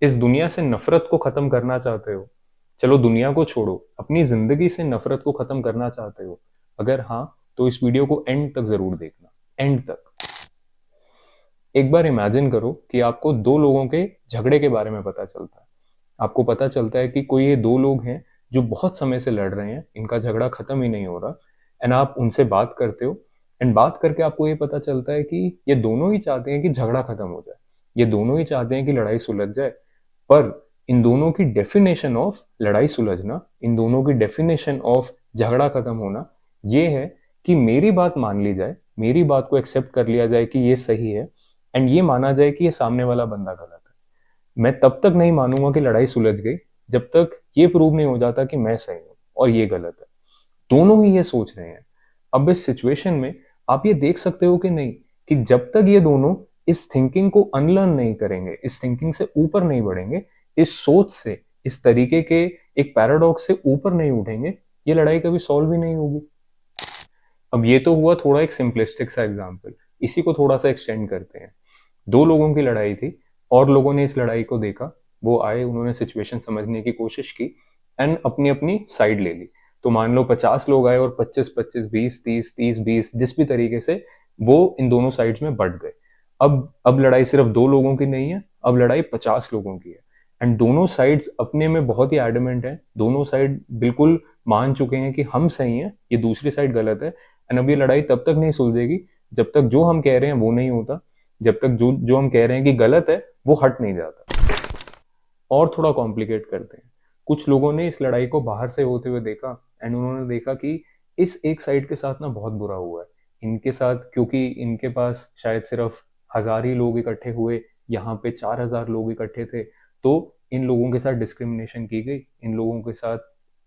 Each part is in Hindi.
इस दुनिया से नफरत को खत्म करना चाहते हो? चलो दुनिया को छोड़ो, अपनी जिंदगी से नफरत को खत्म करना चाहते हो? अगर हाँ, तो इस वीडियो को एंड तक जरूर देखना, एंड तक। एक बार इमेजिन करो कि आपको दो लोगों के झगड़े के बारे में पता चलता है। आपको पता चलता है कि कोई ये दो लोग हैं जो बहुत समय से लड़ रहे हैं, इनका झगड़ा खत्म ही नहीं हो रहा। एंड आप उनसे बात करते हो, एंड बात करके आपको ये पता चलता है कि ये दोनों ही चाहते हैं कि झगड़ा खत्म हो जाए, ये दोनों ही चाहते हैं कि लड़ाई सुलझ जाए। पर इन दोनों की डेफिनेशन ऑफ लड़ाई सुलझना, इन दोनों की डेफिनेशन ऑफ झगड़ा खत्म होना, ये है कि मेरी बात मान ली जाए, मेरी बात को एक्सेप्ट कर लिया जाए कि ये सही है, एंड ये माना जाए कि ये सामने वाला बंदा गलत है। मैं तब तक नहीं मानूंगा कि लड़ाई सुलझ गई जब तक ये प्रूव नहीं हो जाता कि मैं सही हूं और ये गलत है। दोनों ही ये सोच रहे हैं। अब इस सिचुएशन में आप ये देख सकते हो कि नहीं, कि जब तक ये दोनों इस थिंकिंग को अनलर्न नहीं करेंगे, इस थिंकिंग से ऊपर नहीं बढ़ेंगे, इस सोच से, इस तरीके के एक पैराडॉक्स से ऊपर नहीं उठेंगे, ये लड़ाई कभी सॉल्व ही नहीं होगी। अब ये तो हुआ थोड़ा एक सिंपलिस्टिक सा एग्जाम्पल, इसी को थोड़ा सा एक्सटेंड करते हैं। दो लोगों की लड़ाई थी, और लोगों ने इस लड़ाई को देखा। वो आए, उन्होंने सिचुएशन समझने की कोशिश की, एंड अपनी अपनी साइड ले ली। तो मान लो 50 लोग आए और 25 25, 20 30, 30 20, जिस भी तरीके से वो इन दोनों साइड्स में बट गए। अब लड़ाई सिर्फ दो लोगों की नहीं है, अब लड़ाई 50 लोगों की है। एंड दोनों साइड्स अपने में बहुत ही एडमेंट है, दोनों साइड बिल्कुल मान चुके हैं कि हम सही हैं, ये दूसरी साइड गलत है। एंड अब ये लड़ाई तब तक नहीं सुलझेगी जब तक जो हम कह रहे हैं वो नहीं होता, जब तक जो जो हम कह रहे हैं कि गलत है वो हट नहीं जाता। और थोड़ा कॉम्प्लिकेट करते हैं। कुछ लोगों ने इस लड़ाई को बाहर से होते हुए देखा, एंड उन्होंने देखा कि इस एक साइड के साथ ना बहुत बुरा हुआ है इनके साथ, क्योंकि इनके पास शायद सिर्फ 1000 ही लोग इकट्ठे हुए, यहाँ पे 4000 लोग इकट्ठे थे। तो इन लोगों के साथ डिस्क्रिमिनेशन की गई, इन लोगों के साथ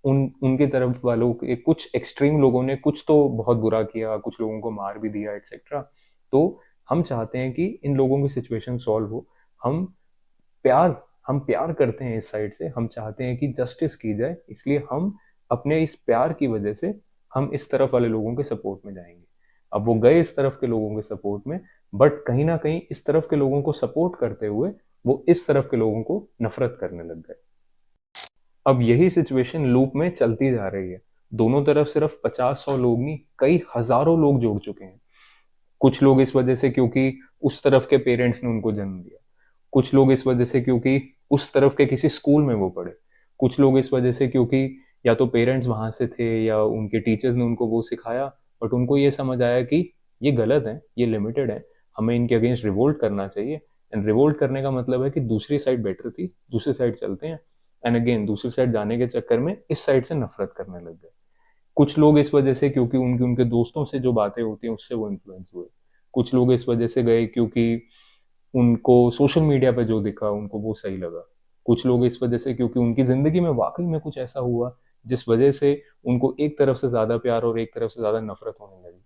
उनके तरफ वालों के कुछ एक्सट्रीम लोगों ने कुछ तो बहुत बुरा किया, कुछ लोगों को मार भी दिया एक्सेट्रा। तो हम चाहते हैं कि इन लोगों की सिचुएशन सॉल्व हो। हम प्यार हम प्यार करते हैं इस साइड से, हम चाहते हैं कि जस्टिस की जाए, इसलिए हम अपने इस प्यार की वजह से हम इस तरफ वाले लोगों के सपोर्ट में जाएंगे। अब वो गए इस तरफ के लोगों के सपोर्ट में, बट कहीं ना कहीं इस तरफ के लोगों को सपोर्ट करते हुए वो इस तरफ के लोगों को नफरत करने लग गए। अब यही सिचुएशन लूप में चलती जा रही है। दोनों तरफ सिर्फ 50 100 लोग नहीं, कई हजारों लोग जुड़ चुके हैं। कुछ लोग इस वजह से क्योंकि उस तरफ के पेरेंट्स ने उनको जन्म दिया, कुछ लोग इस वजह से क्योंकि उस तरफ के किसी स्कूल में वो पढ़े, कुछ लोग इस वजह से क्योंकि या तो पेरेंट्स वहां से थे या उनके टीचर्स ने उनको वो सिखाया, बट उनको ये समझ आया कि ये गलत है, ये लिमिटेड है, हमें इनके अगेंस्ट रिवोल्ट करना चाहिए। एंड रिवोल्ट करने का मतलब है कि दूसरी साइड बेटर थी, दूसरी साइड चलते हैं। एंड अगेन दूसरी साइड जाने के चक्कर में इस साइड से नफरत करने लग गए। कुछ लोग इस वजह से क्योंकि उनकी उनके दोस्तों से जो बातें होती हैं उससे वो इन्फ्लुएंस हुए। कुछ लोग इस वजह से गए क्योंकि उनको सोशल मीडिया पे जो दिखा उनको वो सही लगा। कुछ लोग इस वजह से क्योंकि उनकी जिंदगी में वाकई में कुछ ऐसा हुआ जिस वजह से उनको एक तरफ से ज्यादा प्यार और एक तरफ से ज्यादा नफरत होने लगी।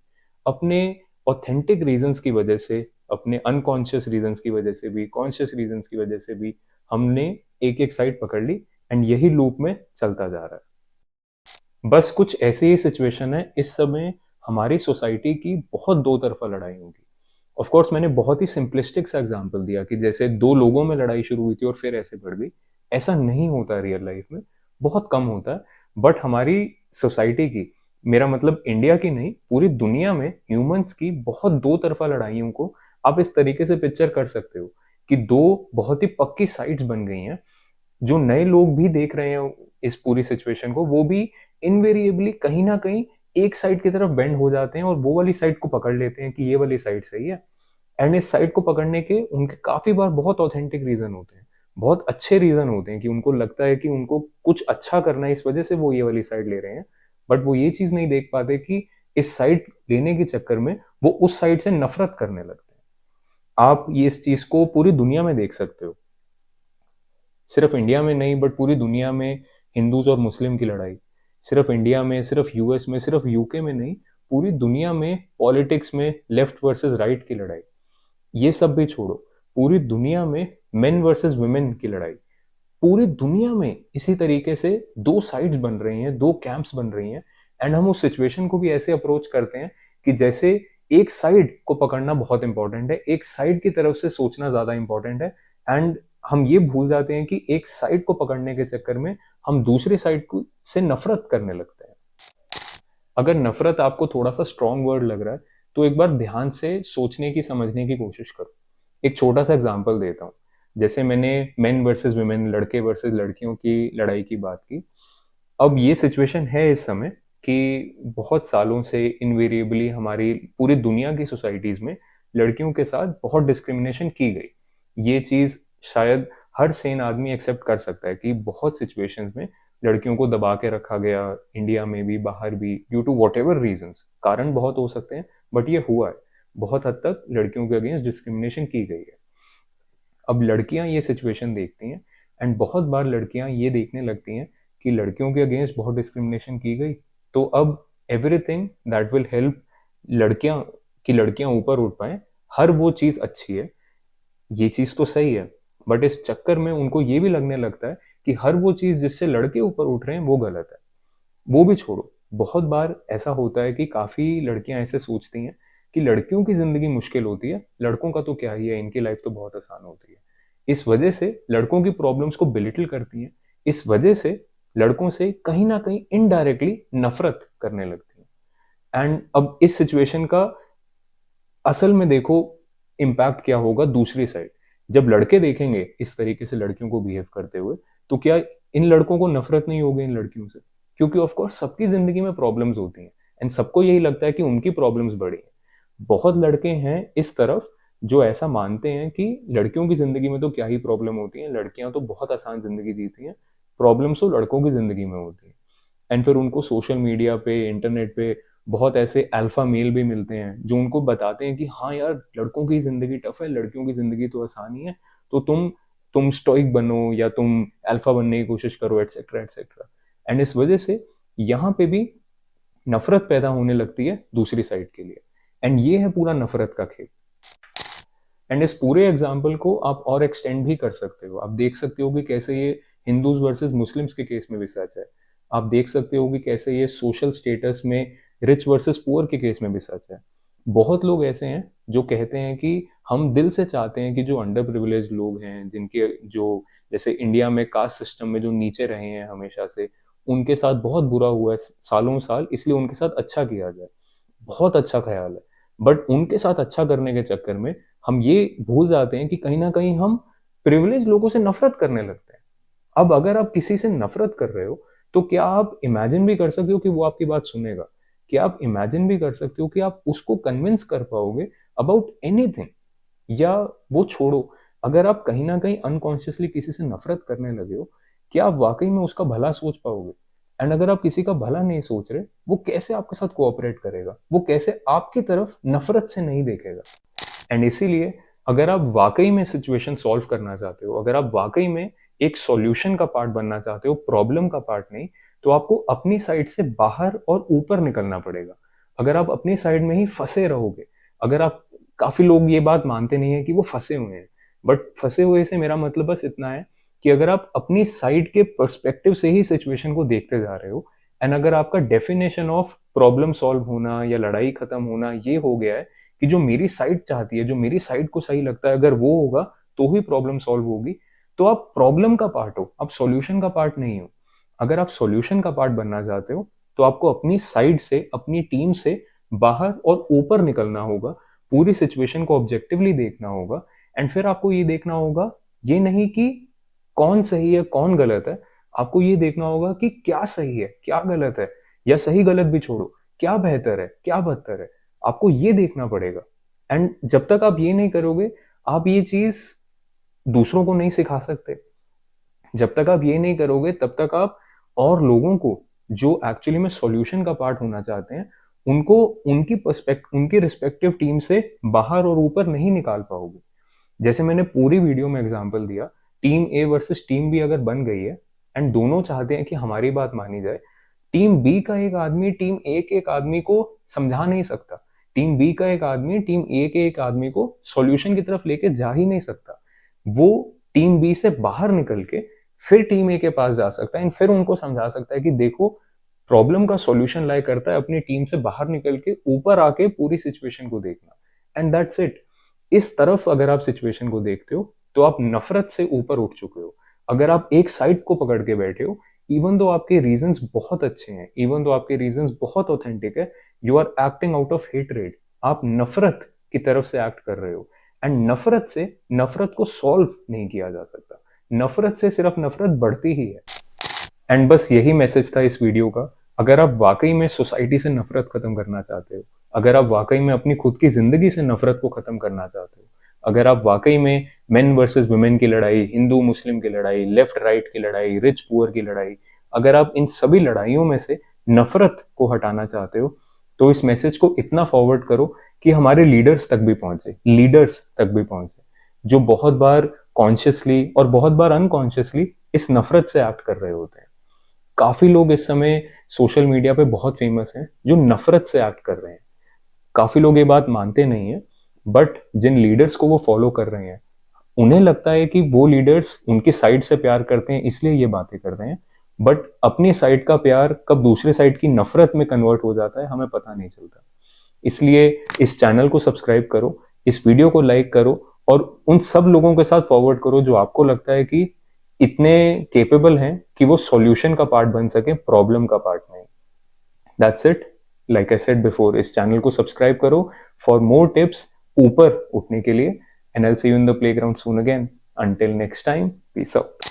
अपने ऑथेंटिक रीजंस की वजह से, अपने अनकॉन्शियस रीजंस की वजह से भी, कॉन्शियस रीजंस की वजह से भी हमने एक एक साइड पकड़ ली, एंड यही लूप में चलता जा रहा है। बस कुछ ऐसी ही सिचुएशन है इस समय हमारी सोसाइटी की, बहुत दो तरफा लड़ाई होगी। ऑफ कोर्स मैंने बहुत ही सिंपलिस्टिक सा एग्जांपल दिया कि जैसे दो लोगों में लड़ाई शुरू हुई थी और फिर ऐसे बढ़ गई। ऐसा नहीं होता रियल लाइफ में, बहुत कम होता है। बट हमारी सोसाइटी की, मेरा मतलब इंडिया की नहीं, पूरी दुनिया में ह्यूमंस की बहुत दो तरफा लड़ाइयों को आप इस तरीके से पिक्चर कर सकते हो कि दो बहुत ही पक्की साइड्स बन गई हैं। जो नए लोग भी देख रहे हैं इस पूरी सिचुएशन को, वो भी इनवेरिएबली कहीं ना कहीं एक साइड की तरफ बेंड हो जाते हैं और वो वाली साइड को पकड़ लेते हैं कि ये वाली साइड सही है। एंड इस साइड को पकड़ने के उनके काफी बार बहुत ऑथेंटिक रीजन होते हैं, बहुत अच्छे रीजन होते हैं कि उनको लगता है कि उनको कुछ अच्छा करना है, इस वजह से वो ये वाली साइड ले रहे हैं। बट वो ये चीज नहीं देख पाते कि इस साइड लेने के चक्कर में वो उस साइड से नफरत करने लगते हैं। आप ये इस चीज को पूरी दुनिया में देख सकते हो, सिर्फ इंडिया में नहीं बट पूरी दुनिया में। हिंदूज और मुस्लिम की लड़ाई, सिर्फ इंडिया में, सिर्फ यूएस में, सिर्फ यूके में नहीं, पूरी दुनिया में पॉलिटिक्स में लेफ्ट वर्सेस राइट की लड़ाई, ये सब भी छोड़ो, पूरी दुनिया में मेन वर्सेस वुमेन की लड़ाई, पूरी दुनिया में इसी तरीके से दो साइड्स बन रही हैं, दो कैंप्स बन रही हैं। एंड हम उस सिचुएशन को भी ऐसे अप्रोच करते हैं कि जैसे एक साइड को पकड़ना बहुत इंपॉर्टेंट है, एक साइड की तरफ से सोचना ज्यादा इंपॉर्टेंट है। एंड हम ये भूल जाते हैं कि एक साइड को पकड़ने के चक्कर में हम दूसरी साइड को से नफरत करने लगते हैं। अगर नफरत आपको थोड़ा सा स्ट्रॉन्ग वर्ड लग रहा है तो एक बार ध्यान से सोचने की समझने की कोशिश करो। एक छोटा सा एग्जांपल देता हूँ। जैसे मैंने मेन वर्सेस वुमेन, लड़के वर्सेस लड़कियों की लड़ाई की बात की। अब ये सिचुएशन है इस समय कि बहुत सालों से इनवेरिएबली हमारी पूरी दुनिया की सोसाइटीज में लड़कियों के साथ बहुत डिस्क्रिमिनेशन की गई। ये चीज शायद हर सेन आदमी एक्सेप्ट कर सकता है कि बहुत सिचुएशंस में लड़कियों को दबा के रखा गया, इंडिया में भी बाहर भी, due to whatever reasons. कारण बहुत हो सकते हैं बट ये हुआ है। बहुत हद तक लड़कियों के अगेंस्ट डिस्क्रिमिनेशन की गई है। अब लड़कियां ये सिचुएशन देखती हैं एंड बहुत बार लड़कियां ये देखने लगती हैं कि लड़कियों के अगेंस्ट बहुत डिस्क्रिमिनेशन की गई, तो अब एवरीथिंग दैट विल हेल्प लड़कियां की लड़कियां ऊपर उठ पाए, हर वो चीज अच्छी है। ये चीज तो सही है, बट इस चक्कर में उनको ये भी लगने लगता है कि हर वो चीज जिससे लड़के ऊपर उठ रहे हैं वो गलत है। वो भी छोड़ो, बहुत बार ऐसा होता है कि काफी लड़कियां ऐसे सोचती हैं कि लड़कियों की जिंदगी मुश्किल होती है, लड़कों का तो क्या ही है, इनकी लाइफ तो बहुत आसान होती है। इस वजह से लड़कों की प्रॉब्लम्स को बिलिटल करती हैं। इस वजह से लड़कों से कहीं ना कहीं इनडायरेक्टली नफरत करने लगती हैं। एंड अब इस सिचुएशन का असल में देखो इम्पैक्ट क्या होगा दूसरी साइड। जब लड़के देखेंगे इस तरीके से लड़कियों को बिहेव करते हुए, तो क्या इन लड़कों को नफरत नहीं होगी इन लड़कियों से? क्योंकि ऑफ कोर्स सबकी जिंदगी में प्रॉब्लम्स होती हैं एंड सबको यही लगता है कि उनकी प्रॉब्लम्स बड़ी हैं। बहुत लड़के हैं इस तरफ जो ऐसा मानते हैं कि लड़कियों की जिंदगी में तो क्या ही प्रॉब्लम होती है, लड़कियां तो बहुत आसान जिंदगी जीती हैं, प्रॉब्लम्स तो लड़कों की जिंदगी में होती है। एंड फिर उनको सोशल मीडिया पे, इंटरनेट पे बहुत ऐसे अल्फा मेल भी मिलते हैं जो उनको बताते हैं कि हाँ यार, लड़कों की जिंदगी टफ है, लड़कियों की जिंदगी तो आसान ही है, तो तुम स्टोइक बनो या तुम अल्फा बनने की कोशिश करो, एटसेट्रा एटसेट्रा। एंड इस वजह से यहाँ पे भी नफरत पैदा होने लगती है दूसरी साइड के लिए। एंड ये है पूरा नफरत का खेल। एंड इस पूरे एग्जाम्पल को आप और एक्सटेंड भी कर सकते हो। आप देख सकते हो कि कैसे ये हिंदूज वर्सेस मुस्लिम्स के केस में भी सच है। आप देख सकते हो कि कैसे ये सोशल स्टेटस में रिच वर्सेस पुअर के केस में भी सच है। बहुत लोग ऐसे हैं जो कहते हैं कि हम दिल से चाहते हैं कि जो अंडर प्रिविलेज लोग हैं, जिनके जो जैसे इंडिया में कास्ट सिस्टम में जो नीचे रहे हैं हमेशा से, उनके साथ बहुत बुरा हुआ है सालों साल, इसलिए उनके साथ अच्छा किया जाए। बहुत अच्छा ख्याल है। बट उनके साथ अच्छा करने के चक्कर में हम ये भूल जाते हैं कि कहीं ना कहीं हम प्रिविलेज लोगों से नफरत करने लगते हैं। अब अगर आप किसी से नफरत कर रहे हो तो क्या आप इमेजिन भी कर सकते हो कि वो आपकी बात सुनेगा? क्या आप इमेजिन भी कर सकते हो कि आप उसको कन्विंस कर पाओगे अबाउट एनीथिंग? या वो छोड़ो, अगर आप कहीं ना कहीं अनकॉन्शियसली किसी से नफरत करने लगे हो, क्या आप वाकई में उसका भला सोच पाओगे? एंड अगर आप किसी का भला नहीं सोच रहे, वो कैसे आपके साथ कोऑपरेट करेगा? वो कैसे आपकी तरफ नफरत से नहीं देखेगा? एंड इसीलिए अगर आप वाकई में सिचुएशन सॉल्व करना चाहते हो, अगर आप वाकई में एक सॉल्यूशन का पार्ट बनना चाहते हो, प्रॉब्लम का पार्ट नहीं, तो आपको अपनी साइड से बाहर और ऊपर निकलना पड़ेगा। अगर आप अपनी साइड में ही फंसे रहोगे, अगर आप, काफी लोग ये बात मानते नहीं है कि वो फंसे हुए हैं, बट फंसे हुए से मेरा मतलब बस इतना है कि अगर आप अपनी साइड के पर्सपेक्टिव से ही सिचुएशन को देखते जा रहे हो, एंड अगर आपका डेफिनेशन ऑफ प्रॉब्लम सॉल्व होना या लड़ाई खत्म होना ये हो गया है कि जो मेरी साइड चाहती है, जो मेरी साइड को सही लगता है, अगर वो होगा तो ही प्रॉब्लम सॉल्व होगी, तो आप प्रॉब्लम का पार्ट हो, आप सॉल्यूशन का पार्ट नहीं हो। अगर आप सॉल्यूशन का पार्ट बनना चाहते हो तो आपको अपनी साइड से, अपनी टीम से बाहर और ऊपर निकलना होगा, पूरी सिचुएशन को ऑब्जेक्टिवली देखना होगा। एंड फिर आपको ये देखना होगा, ये नहीं कि कौन सही है कौन गलत है, आपको ये देखना होगा कि क्या सही है क्या गलत है, या सही गलत भी छोड़ो, क्या बेहतर है क्या बदतर है, आपको ये देखना पड़ेगा। एंड जब तक आप ये नहीं करोगे, आप ये चीज दूसरों को नहीं सिखा सकते। जब तक आप ये नहीं करोगे तब तक आप और लोगों को जो एक्चुअली में सॉल्यूशन का पार्ट होना चाहते हैं, उनको उनकी रिस्पेक्टिव टीम से बाहर और ऊपर नहीं निकाल पाओगे। जैसे मैंने पूरी वीडियो में एग्जांपल दिया, team A versus team B अगर बन गई है एंड दोनों चाहते हैं कि हमारी बात मानी जाए, टीम बी का एक आदमी टीम ए के एक आदमी को समझा नहीं सकता, टीम बी का एक आदमी टीम ए के एक आदमी को सॉल्यूशन की तरफ लेके जा ही नहीं सकता। वो टीम बी से बाहर निकल के फिर टीम ए के पास जा सकता है एंड फिर उनको समझा सकता है कि देखो, प्रॉब्लम का सॉल्यूशन लाई करता है अपनी टीम से बाहर निकल के ऊपर आके पूरी सिचुएशन को देखना। And that's it. इस तरफ अगर आप सिचुएशन को देखते हो तो आप नफरत से ऊपर उठ चुके हो। अगर आप एक साइड को पकड़ के बैठे हो, इवन दो आपके रीजंस बहुत अच्छे हैं, इवन दो आपके रीजंस बहुत ऑथेंटिक है, you are acting out of hatred. आप नफरत की तरफ से एक्ट कर रहे हो। एंड नफरत से नफरत को सॉल्व नहीं किया जा सकता। नफरत से सिर्फ नफरत बढ़ती ही है। एंड बस यही मैसेज था इस वीडियो का। अगर आप वाकई में सोसाइटी से नफरत खत्म करना चाहते हो, अगर आप वाकई में अपनी खुद की जिंदगी से नफरत को खत्म करना चाहते हो, अगर आप वाकई में मेन वर्सेस वुमेन की लड़ाई, हिंदू मुस्लिम की लड़ाई, लेफ्ट राइट की लड़ाई, रिच पुअर की लड़ाई, अगर आप इन सभी लड़ाइयों में से नफरत को हटाना चाहते हो, तो इस मैसेज को इतना फॉरवर्ड करो कि हमारे लीडर्स तक भी पहुंचे, लीडर्स तक भी पहुंचे, जो बहुत बार कॉन्शियसली और बहुत बार अनकॉन्शियसली इस नफरत से एक्ट कर रहे होते हैं। काफी लोग इस समय सोशल मीडिया पे बहुत फेमस हैं जो नफरत से एक्ट कर रहे हैं। काफी लोग ये बात मानते नहीं है, बट जिन लीडर्स को वो फॉलो कर रहे हैं, उन्हें लगता है कि वो लीडर्स उनकी साइड से प्यार करते हैं, इसलिए ये बातें कर रहे हैं। बट अपनी साइड का प्यार कब दूसरे साइड की नफरत में कन्वर्ट हो जाता है, हमें पता नहीं चलता। इसलिए इस चैनल को सब्सक्राइब करो, इस वीडियो को लाइक करो, और उन सब लोगों के साथ फॉरवर्ड करो जो आपको लगता है कि इतने केपेबल हैं कि वो सॉल्यूशन का पार्ट बन सके, प्रॉब्लम का पार्ट नहीं। That's it. Like I said before, इस चैनल को सब्सक्राइब करो फॉर मोर टिप्स ऊपर उठने के लिए। And I will see you in the playground soon again. Until next time, peace out.